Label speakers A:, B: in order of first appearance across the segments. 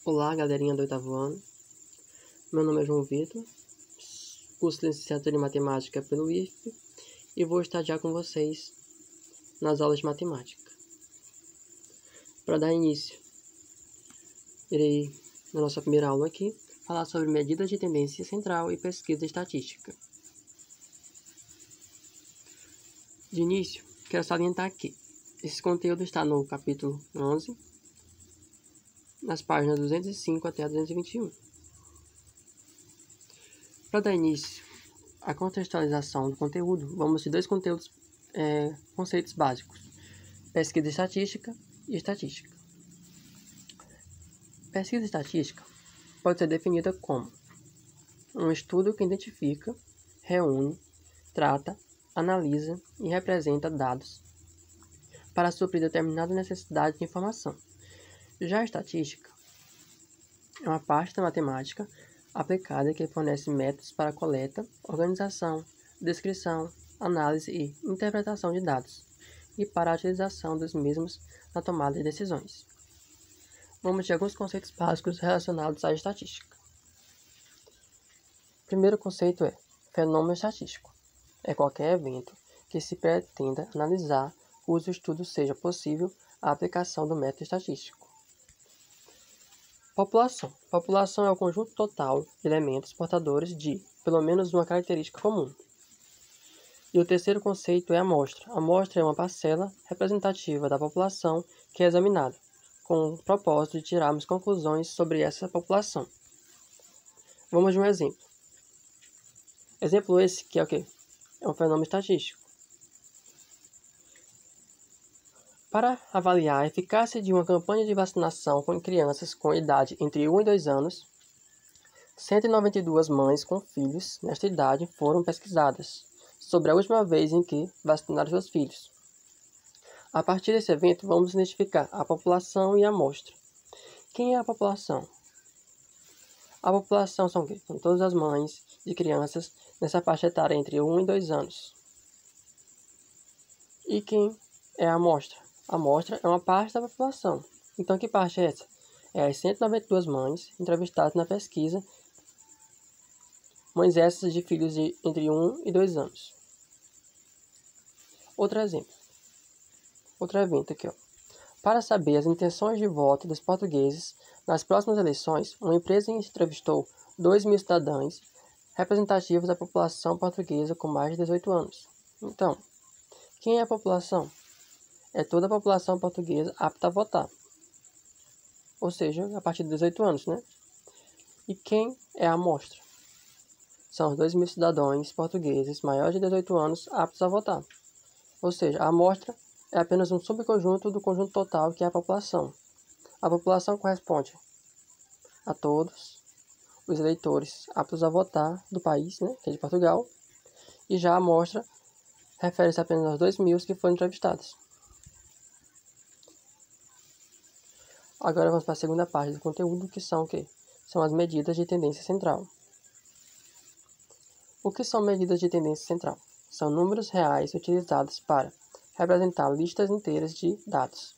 A: Olá, galerinha do oitavo ano. Meu nome é João Vitor, curso licenciatura em Matemática pelo IFP e vou estagiar com vocês nas aulas de matemática. Para dar início, irei, na nossa primeira aula aqui, falar sobre medidas de tendência central e pesquisa estatística. De início, quero salientar que esse conteúdo está no capítulo 11, nas páginas 205 até a 221. Para dar início à contextualização do conteúdo, vamos de dois conceitos básicos: pesquisa estatística e estatística. Pesquisa estatística pode ser definida como um estudo que identifica, reúne, trata, analisa e representa dados para suprir determinada necessidade de informação. Já a estatística é uma parte da matemática aplicada que fornece métodos para coleta, organização, descrição, análise e interpretação de dados e para a utilização dos mesmos na tomada de decisões. Vamos de alguns conceitos básicos relacionados à estatística. O primeiro conceito é fenômeno estatístico. É qualquer evento que se pretenda analisar cujo estudo seja possível a aplicação do método estatístico. População. População é o conjunto total de elementos portadores de, pelo menos, uma característica comum. E o terceiro conceito é amostra. A amostra é uma parcela representativa da população que é examinada, com o propósito de tirarmos conclusões sobre essa população. Vamos de um exemplo. Exemplo esse que é o quê? É um fenômeno estatístico. Para avaliar a eficácia de uma campanha de vacinação com crianças com idade entre 1 e 2 anos, 192 mães com filhos nesta idade foram pesquisadas sobre a última vez em que vacinaram seus filhos. A partir desse evento, vamos identificar a população e a amostra. Quem é a população? A população são todas as mães de crianças nessa faixa etária entre 1 e 2 anos. E quem é a amostra? A amostra é uma parte da população. Então, que parte é essa? É as 192 mães entrevistadas na pesquisa, mães essas de filhos de entre 1 e 2 anos. Outro exemplo. Outro evento aqui, ó. Para saber as intenções de voto dos portugueses nas próximas eleições, uma empresa entrevistou 2.000 cidadãos representativos da população portuguesa com mais de 18 anos. Então, quem é a população? É toda a população portuguesa apta a votar. Ou seja, a partir de 18 anos, né? E quem é a amostra? São os 2.000 cidadãos portugueses maiores de 18 anos aptos a votar. Ou seja, a amostra é apenas um subconjunto do conjunto total que é a população. A população corresponde a todos os eleitores aptos a votar do país, né, que é de Portugal. E já a amostra refere-se apenas aos 2.000 que foram entrevistados. Agora vamos para a segunda parte do conteúdo, que são o quê? São as medidas de tendência central. O que são medidas de tendência central? São números reais utilizados para representar listas inteiras de dados.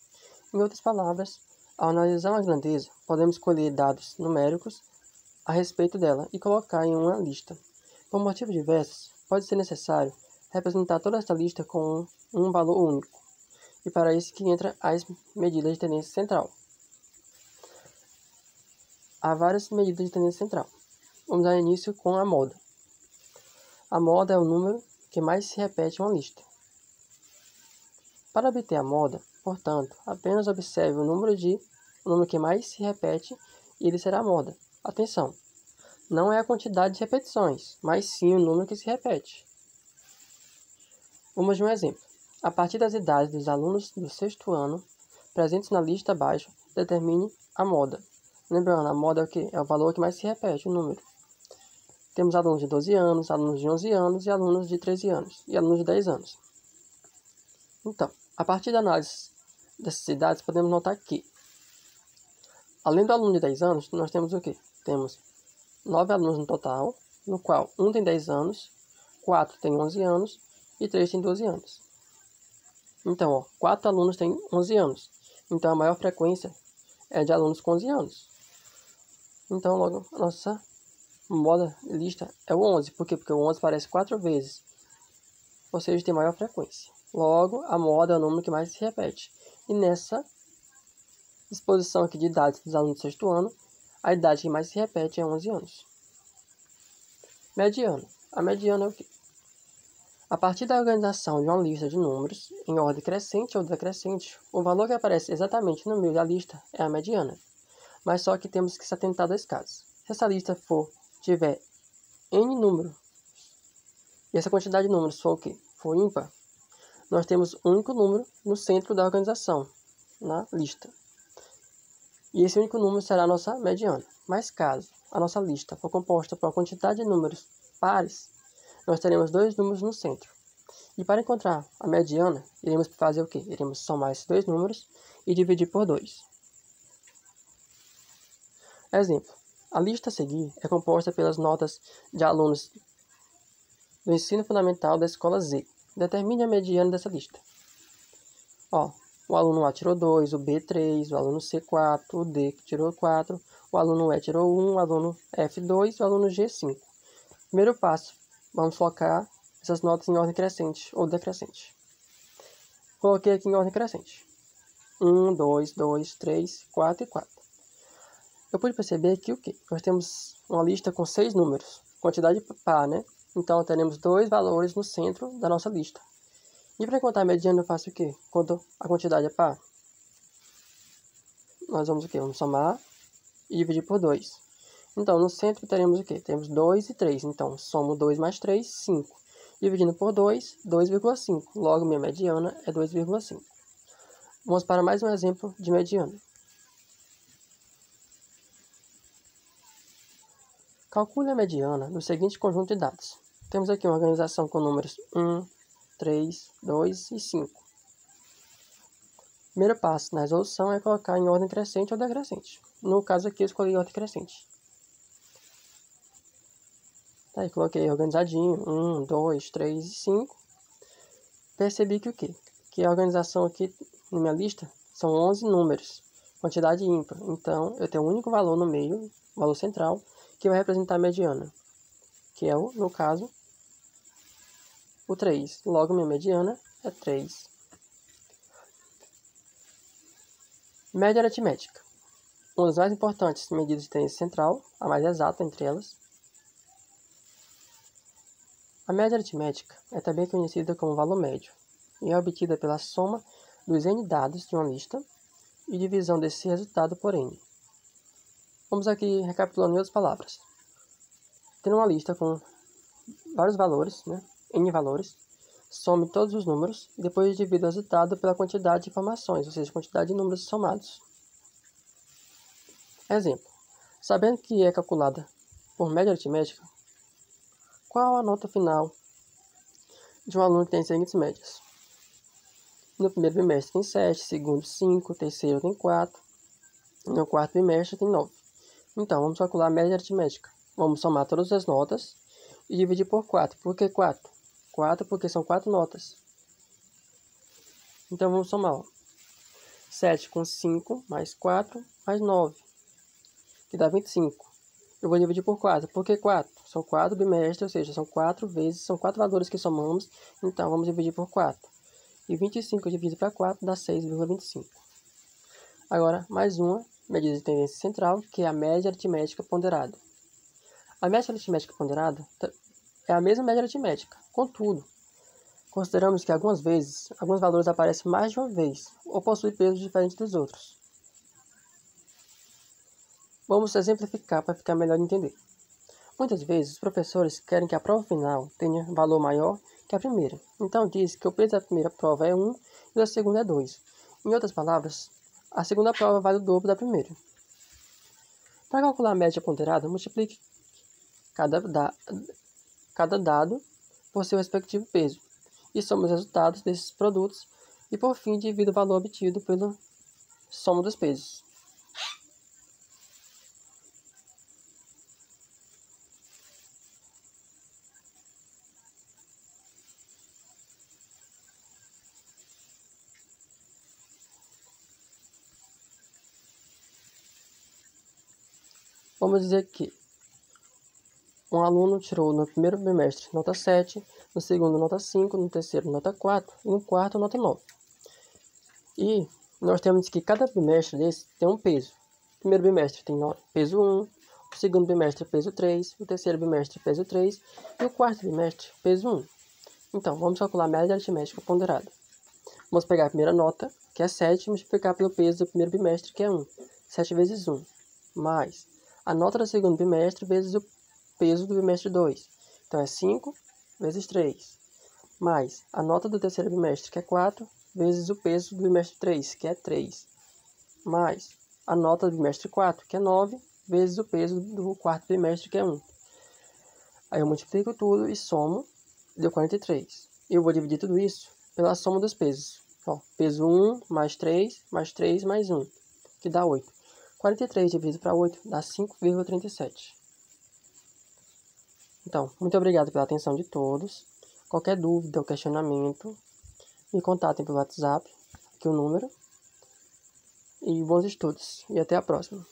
A: Em outras palavras, ao analisar uma grandeza, podemos escolher dados numéricos a respeito dela e colocar em uma lista. Por motivos diversos, pode ser necessário representar toda esta lista com um valor único. E para isso que entra as medidas de tendência central. Há várias medidas de tendência central. Vamos dar início com a moda. A moda é o número que mais se repete em uma lista. Para obter a moda, portanto, apenas observe o número que mais se repete e ele será a moda. Atenção! Não é a quantidade de repetições, mas sim o número que se repete. Vamos de um exemplo. A partir das idades dos alunos do sexto ano, presentes na lista abaixo, determine a moda. Lembrando, a moda é o quê? É o valor que mais se repete, o número. Temos alunos de 12 anos, alunos de 11 anos e alunos de 13 anos e alunos de 10 anos. Então, a partir da análise dessas idades, podemos notar que, além do aluno de 10 anos, nós temos o quê? Temos 9 alunos no total, no qual 1 tem 10 anos, 4 tem 11 anos e 3 tem 12 anos. Então, 4 alunos têm 11 anos. Então, a maior frequência é de alunos com 11 anos. Então, logo, a nossa moda lista é o 11. Por quê? Porque o 11 aparece 4 vezes, ou seja, tem maior frequência. Logo, a moda é o número que mais se repete. E nessa disposição aqui de idade dos alunos do sexto ano, a idade que mais se repete é 11 anos. Mediana. A mediana é o quê? A partir da organização de uma lista de números, em ordem crescente ou decrescente, o valor que aparece exatamente no meio da lista é a mediana. Mas só que temos que se atentar a dois casos. Se essa lista tiver n números, e essa quantidade de números for o quê? For ímpar, nós temos um único número no centro da organização, na lista. E esse único número será a nossa mediana. Mas caso a nossa lista for composta por uma quantidade de números pares, nós teremos dois números no centro. E para encontrar a mediana, iremos fazer o quê? Iremos somar esses dois números e dividir por 2. Exemplo. A lista a seguir é composta pelas notas de alunos do ensino fundamental da escola Z. Determine a mediana dessa lista. O aluno A tirou 2, o B 3, o aluno C 4, o D tirou 4, o aluno E tirou 1, o aluno F 2 e o aluno G 5. Primeiro passo, vamos colocar essas notas em ordem crescente ou decrescente. Coloquei aqui em ordem crescente. 1, 2, 2, 3, 4 e 4. Eu pude perceber aqui o quê? Nós temos uma lista com 6 números, quantidade par, né? Então, teremos 2 valores no centro da nossa lista. E para encontrar a mediana, eu faço o quê? Quando a quantidade é par, nós vamos o quê? Vamos somar e dividir por 2. Então, no centro teremos o quê? Temos 2 e 3. Então, somo 2 mais 3, 5. Dividindo por 2, 2,5. Logo, minha mediana é 2,5. Vamos para mais um exemplo de mediana. Calcule a mediana do seguinte conjunto de dados. Temos aqui uma organização com números 1, 3, 2 e 5. O primeiro passo na resolução é colocar em ordem crescente ou decrescente. No caso aqui, eu escolhi ordem crescente. Tá aí, coloquei organizadinho, 1, 2, 3 e 5. Percebi que o quê? Que a organização aqui na minha lista são 11 números, quantidade ímpar. Então, eu tenho um único valor no meio, valor central, que vai representar a mediana, que é, no caso, o 3. Logo, minha mediana é 3. Média aritmética. Uma das mais importantes medidas de tendência central, a mais exata entre elas. A média aritmética é também conhecida como valor médio e é obtida pela soma dos n dados de uma lista e divisão desse resultado por n. Vamos aqui recapitulando em outras palavras. Tendo uma lista com vários valores, n valores, some todos os números e depois divida o resultado pela quantidade de informações, ou seja, quantidade de números somados. Exemplo. Sabendo que é calculada por média aritmética, qual a nota final de um aluno que tem as seguintes médias? No primeiro bimestre tem 7, segundo 5, terceiro tem 4, no quarto bimestre tem 9. Então, vamos calcular a média aritmética. Vamos somar todas as notas e dividir por 4. Por que 4? 4 porque são 4 notas. Então, vamos somar. 7 com 5, mais 4, mais 9, que dá 25. Eu vou dividir por 4. Por que 4? São 4 bimestres, ou seja, são 4 vezes, são 4 valores que somamos. Então, vamos dividir por 4. E 25 dividido para 4 dá 6,25. Agora, mais uma medida de tendência central, que é a média aritmética ponderada. A média aritmética ponderada é a mesma média aritmética. Contudo, consideramos que algumas vezes, alguns valores aparecem mais de uma vez, ou possuem pesos diferentes dos outros. Vamos exemplificar para ficar melhor de entender. Muitas vezes, os professores querem que a prova final tenha valor maior que a primeira. Então, diz que o peso da primeira prova é 1 e da segunda é 2. Em outras palavras, a segunda prova vale o dobro da primeira. Para calcular a média ponderada, multiplique cada dado por seu respectivo peso e soma os resultados desses produtos e, por fim, divida o valor obtido pela soma dos pesos. Vamos dizer que um aluno tirou no primeiro bimestre nota 7, no segundo nota 5, no terceiro nota 4 e no quarto nota 9. E nós temos que cada bimestre desse tem um peso. O primeiro bimestre tem peso 1, o segundo bimestre peso 3, o terceiro bimestre peso 3 e o quarto bimestre peso 1. Então, vamos calcular a média aritmética ponderada. Vamos pegar a primeira nota, que é 7, e multiplicar pelo peso do primeiro bimestre, que é 1. 7 vezes 1, mais a nota do segundo bimestre vezes o peso do bimestre 2. Então, é 5 vezes 3, mais a nota do terceiro bimestre, que é 4, vezes o peso do bimestre 3, que é 3, mais a nota do bimestre 4, que é 9, vezes o peso do quarto bimestre, que é 1. Aí eu multiplico tudo e somo, deu 43. Eu vou dividir tudo isso pela soma dos pesos. Ó, peso 1 mais 3 mais 1, que dá 8. 43 dividido para 8 dá 5,37. Então, muito obrigado pela atenção de todos. Qualquer dúvida ou questionamento, me contatem pelo WhatsApp, aqui o número. E bons estudos. E até a próxima.